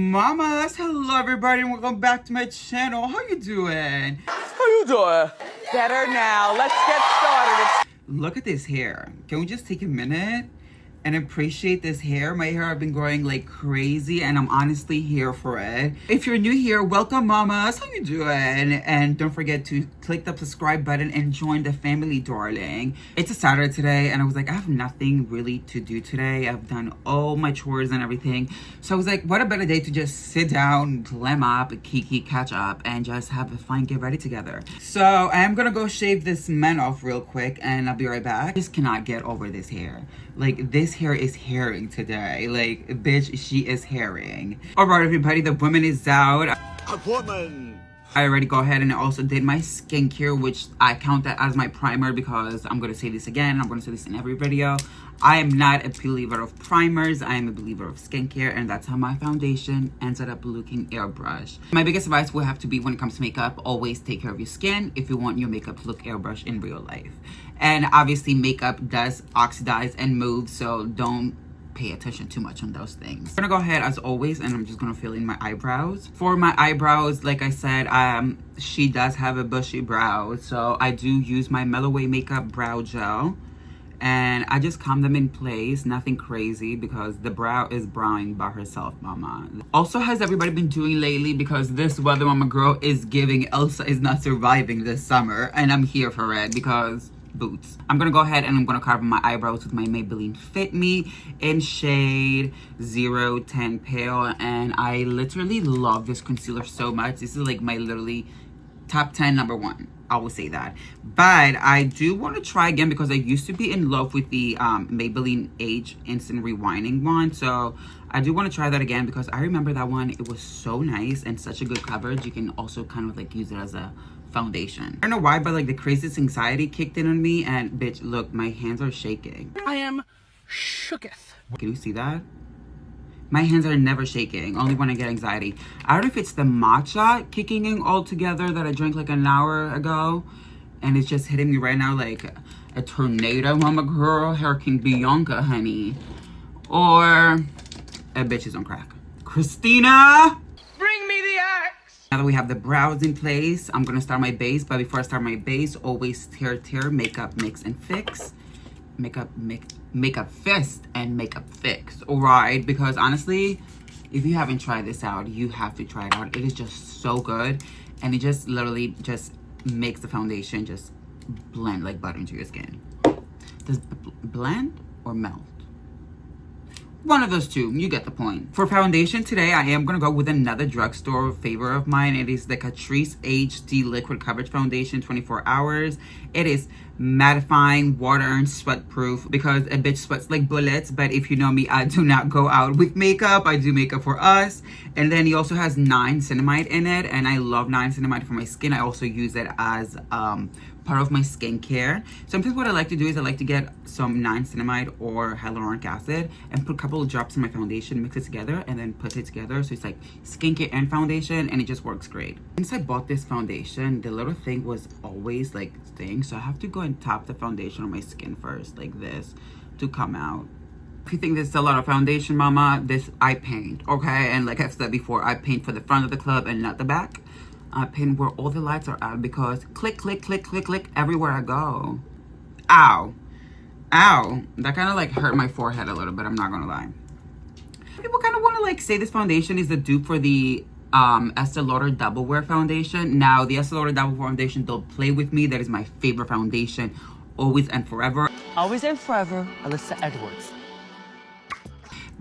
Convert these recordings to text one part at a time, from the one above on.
Mamas, hello everybody and welcome back to my channel. How you doing? How you doing? Better now. Let's get started. Look at this hair. Can we just take a minute and appreciate this hair? My hair have been growing like crazy and I'm honestly here for it. If you're new here, welcome mamas. How you doing? And don't forget to click the subscribe button and join the family, darling. It's a Saturday today and I was like, I have nothing really to do today. I've done all my chores and everything. So I was like, what a better day to just sit down, glam up, kiki, catch up, and just have a fun get ready together. So I am gonna go shave this man off real quick and I'll be right back. I just cannot get over this hair. Like, this hair is herring today. Like, bitch, she is herring. All right, everybody, the woman is out. A woman. I already go ahead and also did my skincare, which I count that as my primer because I'm going to say this again. I'm going to say this in every video. I am not a believer of primers. I am a believer of skincare, and that's how my foundation ended up looking airbrush. My biggest advice will have to be when it comes to makeup, always take care of your skin if you want your makeup to look airbrush in real life. And obviously makeup does oxidize and move, so don't pay attention too much on those things. I'm gonna go ahead as always and I'm just gonna fill in my eyebrows. For my eyebrows, like I said, she does have a bushy brow, so I do use my Mellow Way Makeup brow gel and I just comb them in place, nothing crazy because the brow is browing by herself, mama. Also, has everybody been doing lately? Because this weather, mama girl, is giving Elsa is not surviving this summer and I'm here for it because boots. I'm gonna go ahead and I'm gonna carve my eyebrows with my Maybelline Fit Me in shade 010 Pale, and I literally love this concealer so much. This is like my literally top 10 number one. I will say that. But I do want to try again because I used to be in love with the Maybelline Age Instant Rewinding one. So I do want to try that again because I remember that one. It was so nice and such a good coverage. You can also kind of like use it as a foundation. I don't know why, but like the craziest anxiety kicked in on me and bitch, look, my hands are shaking. I am shooketh. Can you see that? My hands are never shaking, only when I get anxiety. I don't know if it's the matcha kicking in all together that I drank like an hour ago and it's just hitting me right now like a tornado, mama girl, Hurricane Bianca, honey. Or a bitch is on crack. Christina! Bring me the axe. Now that we have the brows in place, I'm gonna start my base. But before I start my base, always tear, makeup, mix, and fix. Makeup fist and makeup fix. Alright, because honestly, if you haven't tried this out, you have to try it out. It is just so good. And it just literally just makes the foundation just blend like butter into your skin. Does blend or melt? One of those two, you get the point. For foundation today, I am gonna go with another drugstore favorite of mine. It is the Catrice HD Liquid Coverage Foundation 24 hours. It is mattifying, water and sweat proof because a bitch sweats like bullets. But if you know me, I do not go out with makeup. I do makeup for us. And then he also has niacinamide in it, and I love niacinamide for my skin. I also use it as part of my skincare. Sometimes what I like to do is I like to get some niacinamide or hyaluronic acid and put a couple of drops in my foundation, mix it together, and then put it together. So it's like skincare and foundation, and it just works great. Since I bought this foundation, the little thing was always like thing. So I have to go and tap the foundation on my skin first, like this, to come out. If you think this is a lot of foundation, mama, this I paint, okay? And like I've said before, I paint for the front of the club and not the back. I paint where all the lights are at because click, click, click, click, click everywhere I go. Ow. Ow. That kind of like hurt my forehead a little bit, I'm not gonna lie. People kind of want to like say this foundation is the dupe for the Estee Lauder Double Wear foundation. Now, the Estee Lauder Double Wear foundation, don't play with me. That is my favorite foundation, always and forever. Always and forever, Alyssa Edwards.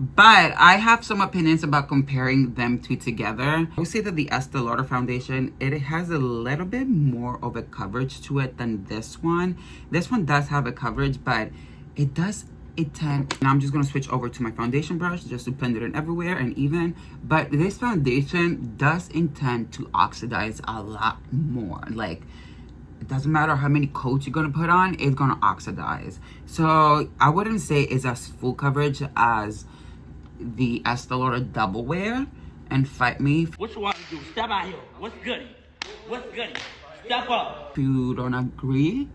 But I have some opinions about comparing them two together. I would say that the Estee Lauder foundation, it has a little bit more of a coverage to it than this one. This one does have a coverage, but it does intend. Now I'm just going to switch over to my foundation brush just to blend it in everywhere and even. But this foundation does intend to oxidize a lot more. Like, it doesn't matter how many coats you're going to put on, it's going to oxidize. So I wouldn't say it's as full coverage as the Estee Lauder Double Wear and Fight Me. What you want to do? Step out here. What's goody? What's goody? Step up. If you don't agree,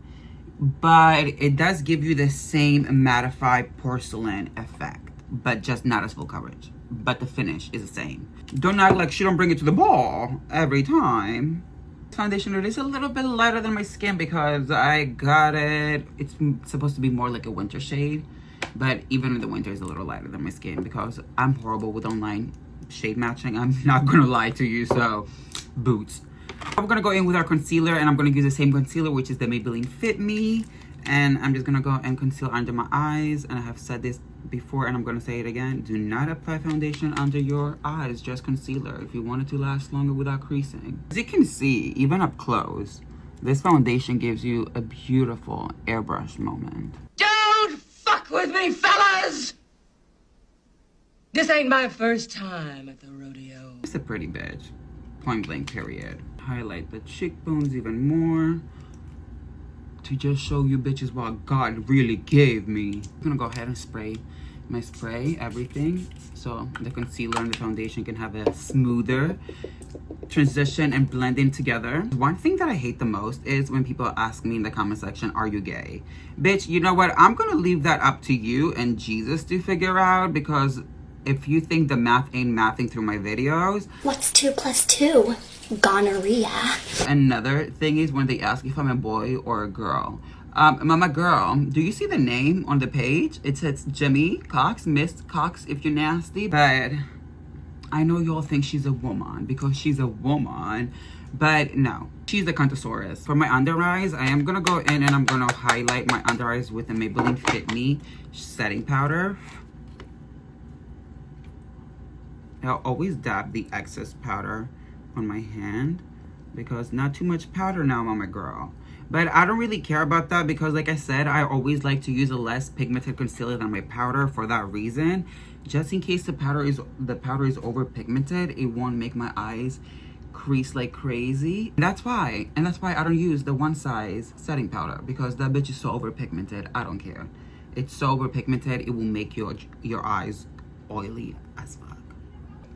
but it does give you the same mattified porcelain effect, but just not as full coverage. but the finish is the same. Don't act like she don't bring it to the ball every time. Foundation, it is a little bit lighter than my skin because I got it. It's supposed to be more like a winter shade, but even in the winter, it's a little lighter than my skin because I'm horrible with online shade matching. I'm not gonna lie to you, so boots. We're gonna go in with our concealer, and I'm gonna use the same concealer, which is the Maybelline Fit Me, and I'm just gonna go and conceal under my eyes. And I have said this before, and I'm gonna say it again: do not apply foundation under your eyes, just concealer if you want it to last longer without creasing. As you can see, even up close, this foundation gives you a beautiful airbrush moment. Don't fuck with me, fellas! This ain't my first time at the rodeo. It's a pretty bitch, point blank period. Highlight the cheekbones even more to just show you bitches what God really gave me. I'm gonna go ahead and spray my spray everything so the concealer and the foundation can have a smoother transition and blend in together. One thing that I hate the most is when people ask me in the comment section, are you gay? Bitch, you know what? I'm gonna leave that up to you and Jesus to figure out, because if you think the math ain't mathing through my videos. What's 2 + 2? Gonorrhea. Another thing is when they ask if I'm a boy or a girl. Mama girl, do you see the name on the page? It says Jimmy Cox, Miss Cox if you're nasty. But I know y'all think she's a woman because she's a woman. But no, she's the Contosaurus. For my under eyes, I am gonna go in and I'm gonna highlight my under eyes with the Maybelline Fit Me setting powder. I'll always dab the excess powder on my hand because not too much powder now, mama girl. But I don't really care about that because, like I said, I always like to use a less pigmented concealer than my powder for that reason. Just in case the powder is over pigmented, it won't make my eyes crease like crazy. And that's why I don't use the one size setting powder, because that bitch is so over pigmented. I don't care. It's so over pigmented, it will make your eyes oily as fuck.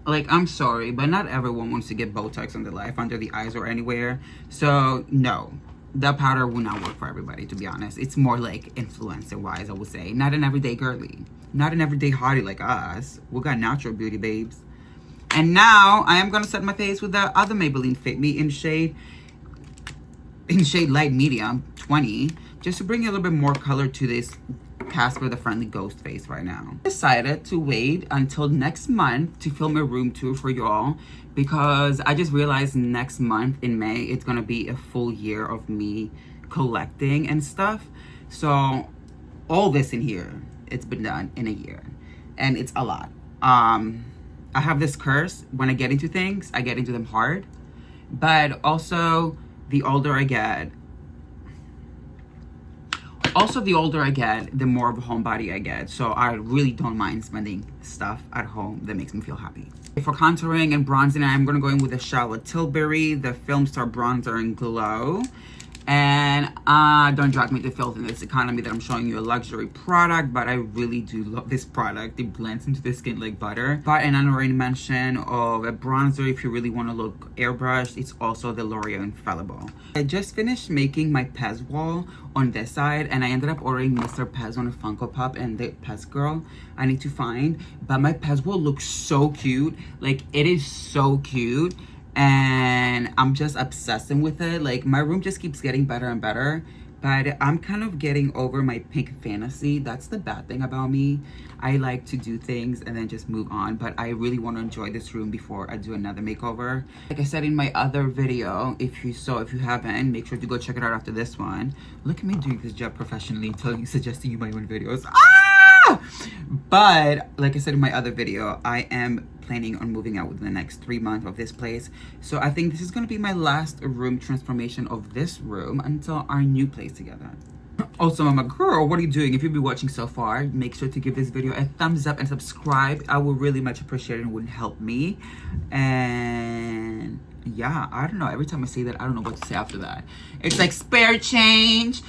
Like, I'm sorry, but not everyone wants to get Botox on their life, under the eyes or anywhere. So, no. That powder will not work for everybody, to be honest. It's more like influencer-wise, I would say. Not an everyday girly. Not an everyday hottie like us. We got natural beauty, babes. And now, I am going to set my face with the other Maybelline Fit Me in shade light medium, 20. Just to bring a little bit more color to this Casper the Friendly Ghost face right now. I decided to wait until next month to film a room tour for y'all, because I just realized next month in May it's gonna be a full year of me collecting and stuff. So all this in here, it's been done in a year, and it's a lot. I have this curse: when I get into things, I get into them hard. But also, the older I get, the more of a homebody I get. So I really don't mind spending stuff at home that makes me feel happy. For contouring and bronzing, I'm going to go in with the Charlotte Tilbury, the Film Star Bronzer in Glow. And don't drag me to filth in this economy that I'm showing you a luxury product, but I really do love this product. It blends into the skin like butter. But an honorary mention of a bronzer if you really want to look airbrushed, it's also the L'Oreal Infallible. I just finished making my Pez wall on this side, and I ended up ordering Mr. Pez on a Funko Pop and the Pez girl I need to find. But my Pez wall looks so cute. Like, it is so cute. And I'm just obsessing with it. Like, my room just keeps getting better and better. But I'm kind of getting over my pink fantasy. That's the bad thing about me. I like to do things and then just move on. But I really want to enjoy this room before I do another makeover. Like I said in my other video, if you haven't, make sure to go check it out after this one. Look at me doing this job professionally, suggesting you my own videos. But like I said in my other video, I am planning on moving out within the next 3 months of this place. So I think this is going to be my last room transformation of this room until our new place together. Also, mama girl, what are you doing? If you've been watching so far, make sure to give this video a thumbs up and subscribe. I would really much appreciate it and would help me. And yeah, I don't know, every time I say that, I don't know what to say after that. It's like spare change.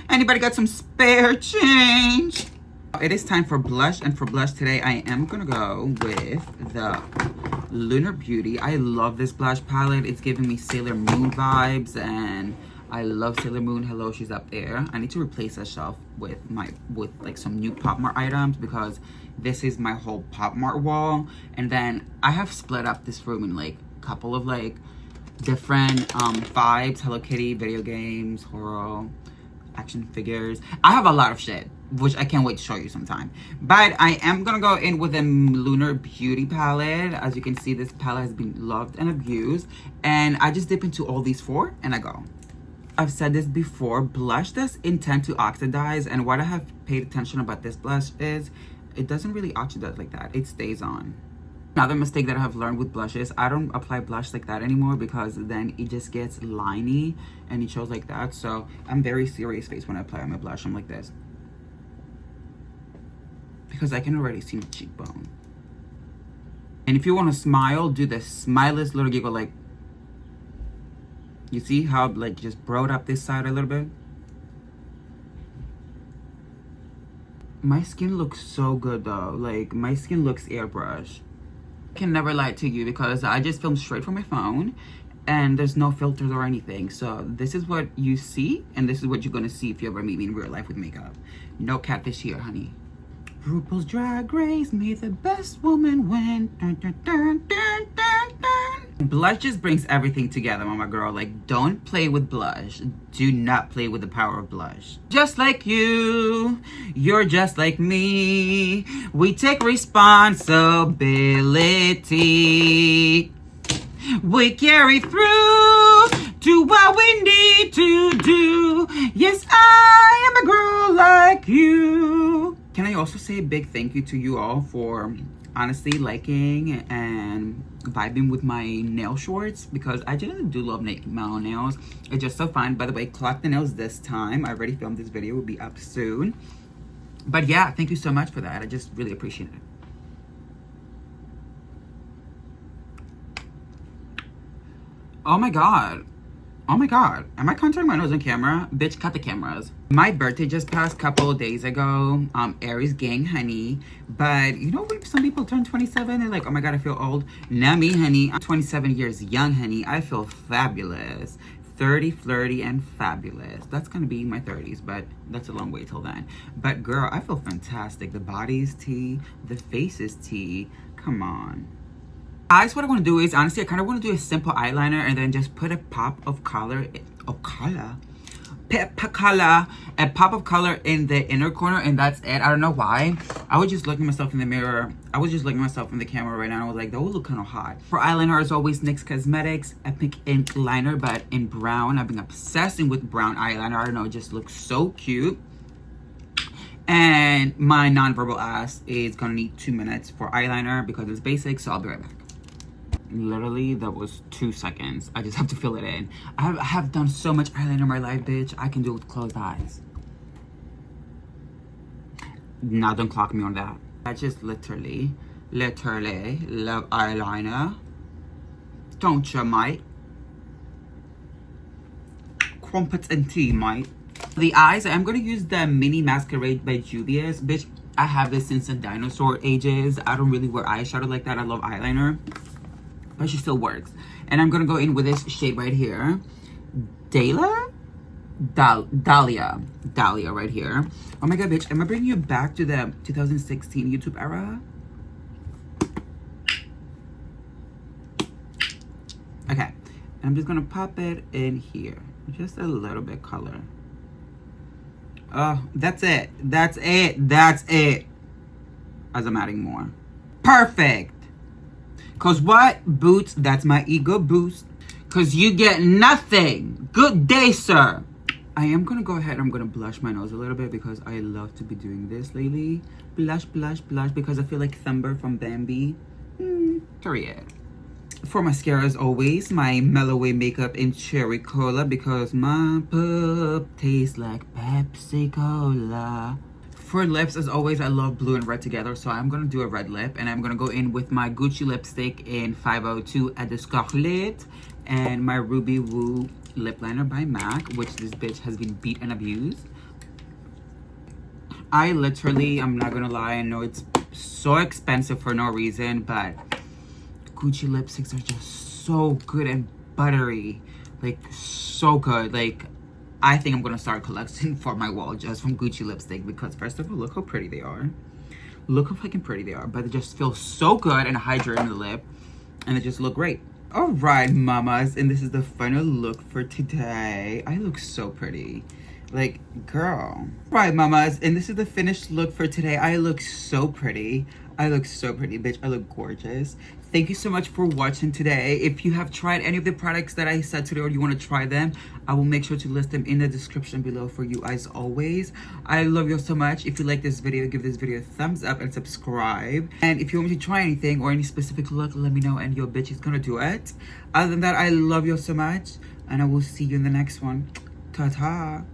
Anybody got some spare change? It is time for blush, and for blush today I am gonna go with the Lunar Beauty. I love this blush palette. It's giving me Sailor Moon vibes, and I love Sailor Moon. Hello, she's up there. I need to replace that shelf with like some new Pop Mart items, because This is my whole Pop Mart wall. And then I have split up this room in like a couple of like different vibes. Hello Kitty, video games, horror, action figures. I have a lot of shit, which I can't wait to show you sometime. But I am gonna go in with a Lunar Beauty palette. As you can see, this palette has been loved and abused. And I just dip into all these four and I go. I've said this before, blush does intend to oxidize, and what I have paid attention about this blush is it doesn't really oxidize like that. It stays on. Another mistake that I have learned with blushes, I don't apply blush like that anymore because then it just gets liney and it shows like that. So I'm very serious face when I apply my blush. I'm like this. Because I can already see my cheekbone. And if you want to smile, do the smileless little giggle like, you see how like just broad up this side a little bit? My skin looks so good though. Like my skin looks airbrushed. I can never lie to you because I just film straight from my phone and there's no filters or anything. So this is what you see and this is what you're gonna see if you ever meet me in real life with makeup. No catfish here, honey. RuPaul's Drag Race made the best woman win. Dun, dun, dun, dun, dun, dun. Blush just brings everything together, mama girl. Like, don't play with blush. Do not play with the power of blush. Just like you, you're just like me. We take responsibility. We carry through, do what we need to do. Yes, I am a girl like you. Can I also say a big thank you to you all for honestly liking and vibing with my nail shorts, because I generally do love making my own nails. It's just so fun. By the way, clock the nails this time. I already filmed this video. It will be up soon. But yeah, thank you so much for that. I just really appreciate it. Oh my god. Oh my god. Am I contouring my nose on camera? Bitch, cut the cameras. My birthday just passed a couple of days ago. Aries gang, honey. But you know when some people turn 27, they're like, oh my god, I feel old. Not me, honey. I'm 27 years young, honey. I feel fabulous. 30, flirty, and fabulous. That's gonna be my 30s, but that's a long way till then. But girl, I feel fantastic. The body's tea. The face is tea. Come on. Guys, what I want to do is, honestly, I kind of want to do a simple eyeliner and then just put a pop of color, a pop of color in the inner corner, and that's it. I don't know why. I was just looking at myself in the mirror. I was just looking at myself in the camera right now, and I was like, that would look kind of hot. For eyeliner, as always, NYX Cosmetics Epic Ink Liner, but in brown. I've been obsessing with brown eyeliner. I don't know, it just looks so cute. And my non-verbal ass is gonna need 2 minutes for eyeliner because it's basic, so I'll be right back. Literally, that was 2 seconds. I just have to fill it in. I have done so much eyeliner in my life, bitch. I can do it with closed eyes. Now, don't clock me on that. I just literally love eyeliner. Don't you, mate? Crumpets and tea, mate. The eyes, I'm gonna use the Mini Masquerade by Juvia's. Bitch, I have this since the dinosaur ages. I don't really wear eyeshadow like that. I love eyeliner, but she still works. And I'm gonna go in with this shade right here. Dahlia right here. Oh my god, bitch, am I bringing you back to the 2016 YouTube era? Okay, and I'm just gonna pop it in here. Just a little bit color. Oh, that's it. That's it. That's it. As I'm adding more. Perfect. Cause what? Boots, that's my ego boost. Cause you get nothing. Good day, sir. I am gonna go ahead, I'm gonna blush my nose a little bit because I love to be doing this lately. Blush, blush, blush, because I feel like Thumber from Bambi. Period. For mascara, as always, my Mellow Way makeup in Cherry Cola because my pup tastes like Pepsi Cola. For lips, as always, I love blue and red together, so I'm gonna do a red lip, and I'm gonna go in with my Gucci lipstick in 502 at the Scarlet, and my Ruby Woo lip liner by MAC, which this bitch has been beat and abused. I literally, I'm not gonna lie, I know it's so expensive for no reason, but Gucci lipsticks are just so good and buttery, like so good. Like, I think I'm gonna start collecting for my wall just from Gucci lipstick because first of all, look how pretty they are. Look how fucking pretty they are, but they just feel so good and hydrating the lip, and they just look great. All right, mamas, and this is the final look for today. I look so pretty. Like, girl. Right, mamas, and this is the finished look for today. I look so pretty. I look so pretty, bitch. I look gorgeous. Thank you so much for watching today. If you have tried any of the products that I said today or you want to try them, I will make sure to list them in the description below for you as always. I love you so much. If you like this video, give this video a thumbs up and subscribe. And if you want me to try anything or any specific look, let me know and your bitch is gonna do it. Other than that, I love you so much and I will see you in the next one. Ta-ta.